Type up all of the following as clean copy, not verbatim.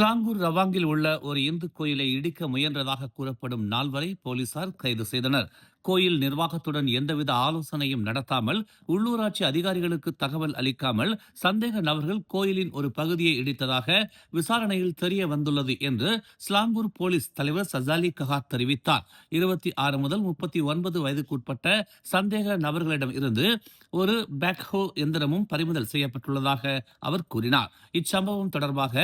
ஸ்லாங்கூர் ரவாங்கில் உள்ள ஒரு இந்து கோயிலை இடிக்க முயன்றதாக கூறப்படும் நால்வரை போலீசார் கைது செய்தனர். கோயில் நிர்வாகத்துடன் எந்தவித ஆலோசனையும் நடத்தாமல், உள்ளூராட்சி அதிகாரிகளுக்கு தகவல் அளிக்காமல் சந்தேக நபர்கள் கோயிலின் ஒரு பகுதியை இடித்ததாக விசாரணையில் தெரிய வந்துள்ளது என்று ஸ்லாங்கூர் போலீஸ் தலைவர் சஜாலி கஹாத் தெரிவித்தார். 26 முதல் 39 வயதுக்குட்பட்ட சந்தேக நபர்களிடம் இருந்து ஒரு பேக்ஹோ எந்திரமும் பறிமுதல் செய்யப்பட்டுள்ளதாக அவர் கூறினார். இச்சம்பவம் தொடர்பாக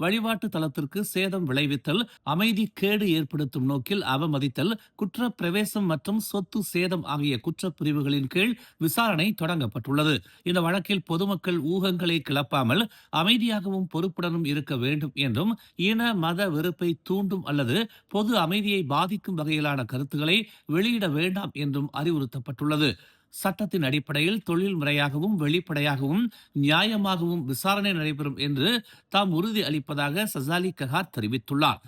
வழிபாட்டு தலத்திற்கு சேதம் விளைவித்தல், அமைதி கேடு ஏற்படுத்தும் நோக்கில் அவமதித்தல், குற்ற பிரவேசம் மற்றும் சொத்து சேதம் ஆகிய குற்றப்பிரிவுகளின் கீழ் விசாரணை தொடங்கப்பட்டுள்ளது. இந்த வழக்கில் பொதுமக்கள் ஊகங்களை கிளப்பாமல் அமைதியாகவும் பொறுப்புடனும் இருக்க வேண்டும் என்றும், இன மத வெறுப்பை தூண்டும் அல்லது பொது அமைதியை பாதிக்கும் வகையிலான கருத்துக்களை வெளியிட வேண்டாம் என்றும் அறிவுறுத்தப்பட்டுள்ளது. சட்டத்தின் அடிப்படையில் தொழில் முறையாகவும் வெளிப்படையாகவும் நியாயமாகவும் விசாரணை நடைபெறும் என்று தாம் உறுதி அளிப்பதாக சஜாலி கஹார் தெரிவித்துள்ளார்.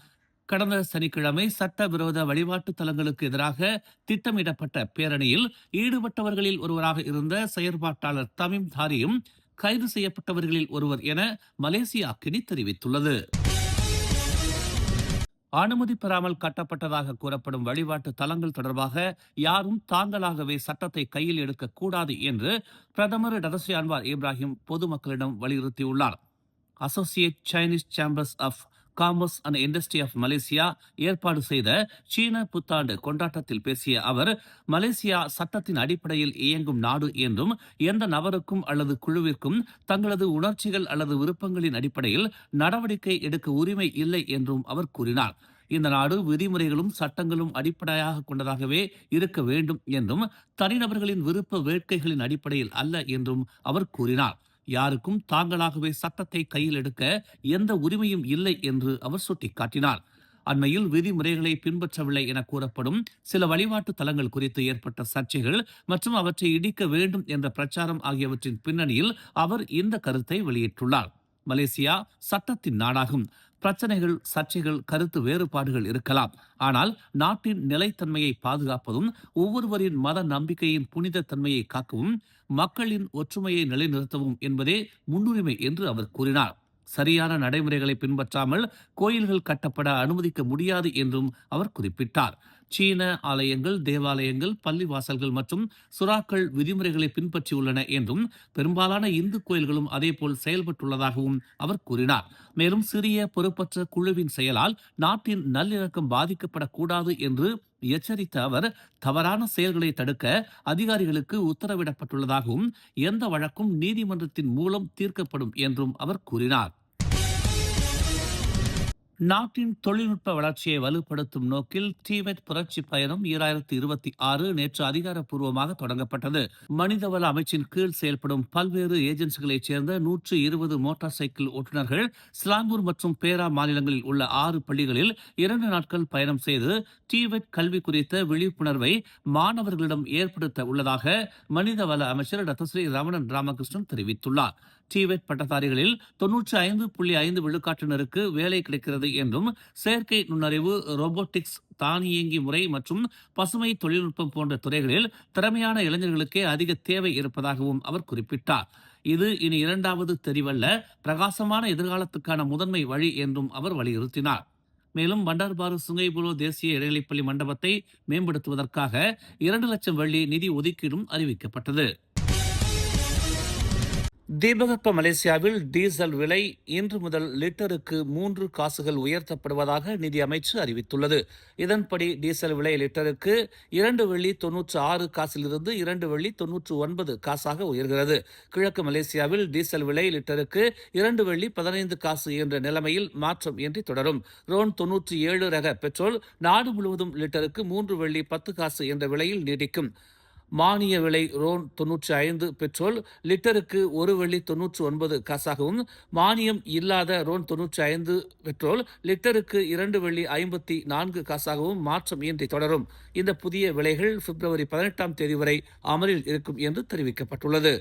கடந்த சனிக்கிழமை சட்டவிரோத வழிபாட்டு தலங்களுக்கு எதிராக திட்டமிடப்பட்ட பேரணியில் ஈடுபட்டவர்களில் ஒருவராக இருந்த செயற்பாட்டாளர் தமீம் தாரியும் கைது செய்யப்பட்டவர்களில் ஒருவர் என மலேசிய அக்கினி தெரிவித்துள்ளது. அனுமதி பெறாமல் கட்டப்பட்டதாக கூறப்படும் வழிபாட்டு தலங்கள் தொடர்பாக யாரும் தாங்களாகவே சட்டத்தை கையில் எடுக்கக்கூடாது என்று பிரதமர் டதஸ்ரீ அன்வார் இப்ராஹிம் பொதுமக்களிடம் வலியுறுத்தியுள்ளார். Associate Chinese Chambers of Commerce and Industry of Malaysia ஏற்பாடு செய்த சீன புத்தாண்டு கொண்டாட்டத்தில் பேசிய அவர், மலேசியா சட்டத்தின் அடிப்படையில் இயங்கும் நாடு என்றும், எந்த நபருக்கும் அல்லது குழுவிற்கும் தங்களது உணர்ச்சிகள் அல்லது விருப்பங்களின் அடிப்படையில் நடவடிக்கை எடுக்க உரிமை இல்லை என்றும் அவர் கூறினார். இந்த நாடு விதிமுறைகளும் சட்டங்களும் அடிப்படையாக கொண்டதாகவே இருக்க வேண்டும் என்றும், தனிநபர்களின் விருப்ப வேட்கைகளின் அடிப்படையில் அல்ல என்றும் அவர் கூறினார். யாருக்கும் தாங்களாகவே சட்டத்தை கையில் எடுக்க எந்த உரிமையும் இல்லை என்று அவர் சுட்டிக்காட்டினார். அண்மையில் விதிமுறைகளை பின்பற்றவில்லை என கூறப்படும் சில வழிபாட்டு தலங்கள் குறித்து ஏற்பட்ட சர்ச்சைகள் மற்றும் அவற்றை இடிக்க வேண்டும் என்ற பிரச்சாரம் ஆகியவற்றின் பின்னணியில் அவர் இந்த கருத்தை வெளியிட்டுள்ளார். மலேசியா சட்டத்தின் நாடாகும். பிரச்சனைகள், சர்ச்சைகள், கருத்து வேறுபாடுகள் இருக்கலாம். ஆனால் நாட்டின் நிலைத்தன்மையை பாதுகாப்பதும், ஒவ்வொருவரின் மத நம்பிக்கையின் புனித தன்மையை காக்கவும், மக்களின் ஒற்றுமையை நிலைநிறுத்தவும் என்பதே முன்னுரிமை என்று அவர் கூறினார். சரியான நடைமுறைகளை பின்பற்றாமல் கோயில்கள் கட்டப்பட அனுமதிக்க முடியாது என்றும் அவர் குறிப்பிட்டார். சீன ஆலயங்கள், தேவாலயங்கள், பள்ளிவாசல்கள் மற்றும் சுறாக்கள் விதிமுறைகளை பின்பற்றியுள்ளன என்றும், பெரும்பாலான இந்து கோயில்களும் அதேபோல் செயல்பட்டுள்ளதாகவும் அவர் கூறினார். மேலும் சிறிய பொறுப்பற்ற குழுவின் செயலால் நாட்டின் நல்லிணக்கம் பாதிக்கப்படக்கூடாது என்று எச்சரித்த அவர், தவறான செயல்களை தடுக்க அதிகாரிகளுக்கு உத்தரவிடப்பட்டுள்ளதாகவும், எந்த வழக்கும் நீதிமன்றத்தின் மூலம் தீர்க்கப்படும் என்றும் அவர் கூறினார். நாட்டின் தொழில்நுட்ப வளர்ச்சியை வலுப்படுத்தும் நோக்கில் டிவெட் புரட்சி பயணம் 2026 நேற்று அதிகாரப்பூர்வமாக தொடங்கப்பட்டது. மனிதவள அமைச்சின் கீழ் செயல்படும் பல்வேறு ஏஜென்சிகளைச் சேர்ந்த 120 மோட்டார் சைக்கிள் ஓட்டுநர்கள் ஸ்லாங்கூர் மற்றும் பேரா மாநிலங்களில் உள்ள 6 பள்ளிகளில் 2 நாட்கள் பயணம் செய்து டிவெட் கல்வி குறித்த விழிப்புணர்வை மாணவர்களிடம் ஏற்படுத்த உள்ளதாக மனிதவள அமைச்சர் டத்தஸ்ரீ ரமணன் ராமகிருஷ்ணன் தெரிவித்துள்ளார். டிவெட் பட்டதாரிகளில் 95.5% வேலை கிடைக்கிறது என்றும், செயற்கை நுண்ணறிவு, ரோபோட்டிக்ஸ், தானியங்கி முறை மற்றும் பசுமை தொழில்நுட்பம் போன்ற துறைகளில் திறமையான இளைஞர்களுக்கே அதிக தேவை இருப்பதாகவும் அவர் குறிப்பிட்டார். இது இனி இரண்டாவது தெரிவல்ல, பிரகாசமான எதிர்காலத்துக்கான முதன்மை வழி என்றும் அவர் வலியுறுத்தினார். மேலும் பண்டார்பாரு சுங்கைபுலோ தேசிய இடைநிலைப்பள்ளி மண்டபத்தை மேம்படுத்துவதற்காக 2 லட்சம் வெள்ளி நிதி ஒதுக்கீடும் அறிவிக்கப்பட்டது. தீபகற்ப மலேசியாவில் டீசல் விலை இன்று முதல் லிட்டருக்கு 3 காசுகள் உயர்த்தப்படுவதாக நிதி அமைச்சு அறிவித்துள்ளது. இதன்படி டீசல் விலை லிட்டருக்கு 2 வெள்ளி 96 காசிலிருந்து 2 வெள்ளி 99 காசாக உயர்கிறது. கிழக்கு மலேசியாவில் டீசல் விலை லிட்டருக்கு 2 வெள்ளி 15 காசு என்ற நிலைமையில் மாற்றம் இன்றி தொடரும். ரோன் 97 ரக பெட்ரோல் நாடு முழுவதும் லிட்டருக்கு 3 வெள்ளி 10 காசு என்ற விலையில் நீடிக்கும். மானிய விலை ரோன் 95 பெட்ரோல் லிட்டருக்கு 1 வெள்ளி 99 காசாகவும், மானியம் இல்லாத ரோன் 95 பெட்ரோல் லிட்டருக்கு 2 வெள்ளி 54 காசாகவும் மாற்றம் இன்றி தொடரும். இந்த புதிய விலைகள் பிப்ரவரி 18ஆம் தேதி வரை அமலில் இருக்கும் என்று தெரிவிக்கப்பட்டுள்ளது.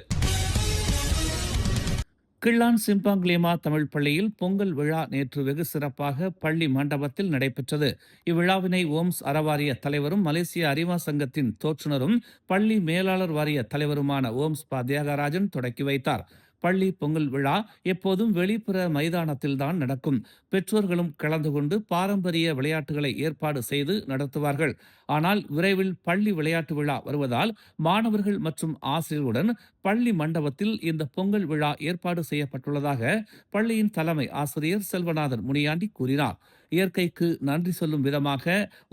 கிள்ளான் சிம்பாங் லேமா தமிழ் பள்ளியில் பொங்கல் விழா நேற்று வெகு சிறப்பாக பள்ளி மண்டபத்தில் நடைபெற்றது. இவ்விழாவினை ஓம்ஸ் அறவாரிய தலைவரும் மலேசிய அறிவா சங்கத்தின் தோற்றுநரும் பள்ளி மேலாளர் வாரிய தலைவருமான ஓம்ஸ் பா தியாகராஜன் தொடக்கி வைத்தார். பள்ளி பொங்கல் விழா எப்போதும் வெளிப்புற மைதானத்தில்தான் நடக்கும். பெற்றோர்களும் கலந்து கொண்டு பாரம்பரிய விளையாட்டுகளை ஏற்பாடு செய்து நடத்துவார்கள். ஆனால் விரைவில் பள்ளி விளையாட்டு விழா வருவதால் மாணவர்கள் மற்றும் ஆசிரியர்களுடன் பள்ளி மண்டபத்தில் இந்த பொங்கல் விழா ஏற்பாடு செய்யப்பட்டுள்ளதாக பள்ளியின் தலைமை ஆசிரியர் செல்வநாதன் முனியாண்டி கூறினார். இயற்கைக்கு நன்றி சொல்லும் விதமாக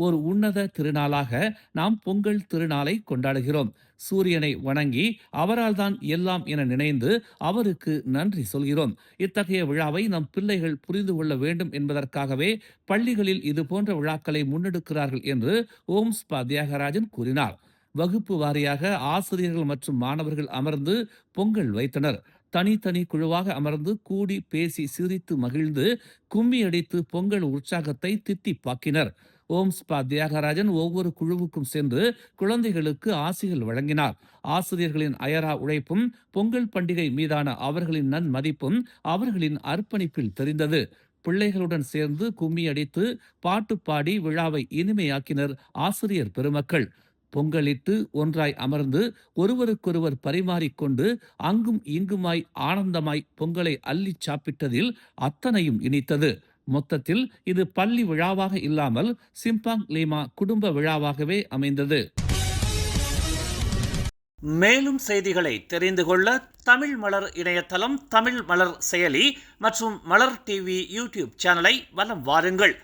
ஒரு உன்னத திருநாளாக நாம் பொங்கல் திருநாளை கொண்டாடுகிறோம். சூரியனை வணங்கி அவரால் தான் எல்லாம் என நினைந்து அவருக்கு நன்றி சொல்கிறோம். இத்தகைய விழாவை நம் பிள்ளைகள் புரிந்து கொள்ள வேண்டும் என்பதற்காகவே பள்ளிகளில் இதுபோன்ற விழாக்களை முன்னெடுக்கிறார்கள் என்று ஓம்ஸ் பா தியாகராஜன் கூறினார். வகுப்பு வாரியாக ஆசிரியர்கள் மற்றும் மாணவர்கள் அமர்ந்து பொங்கல் வைத்தனர். தனித்தனி குழுவாக அமர்ந்து கூடி பேசி சிரித்து மகிழ்ந்து கும்மி அடித்து பொங்கல் உற்சாகத்தை தித்திப்பாக்கினர். ஓம்ஸ் பா தியாகராஜன் ஒவ்வொரு குழுவுக்கும் சென்று குழந்தைகளுக்கு ஆசிகள் வழங்கினார். ஆசிரியர்களின் அயரா உழைப்பும் பொங்கல் பண்டிகை மீதான அவர்களின் நன்மதிப்பும் அவர்களின் அர்ப்பணிப்பில் தெரிந்தது. பிள்ளைகளுடன் சேர்ந்து கும்மி அடித்து பாட்டு பாடி விழாவை இனிமையாக்கினர் ஆசிரியர் பெருமக்கள். பொங்கலிட்டு ஒன்றாய் அமர்ந்து ஒருவருக்கொருவர் பரிமாறிக்கொண்டு அங்கும் இங்குமாய் ஆனந்தமாய் பொங்கலை அள்ளிச் சாப்பிட்டதில் அத்தனையும் இனித்தது. மொத்தத்தில் இது பள்ளி விழாவாக இல்லாமல் சிம்பாங் லீமா குடும்ப விழாவாகவே அமைந்தது. மேலும் செய்திகளை தெரிந்து கொள்ள தமிழ் மலர் இணையதளம், தமிழ் மலர் செயலி மற்றும் மலர் டிவி யூடியூப் சேனலை வலம் வாருங்கள்.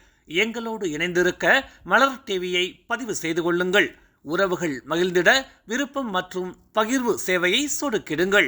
எங்களோடு இணைந்திருக்க மலர் டிவியை பதிவு செய்து கொள்ளுங்கள். உறவுகள் மகிழ்ந்திட விருப்பம் மற்றும் பகிர்வு சேவையை சொடுக்கிடுங்கள்.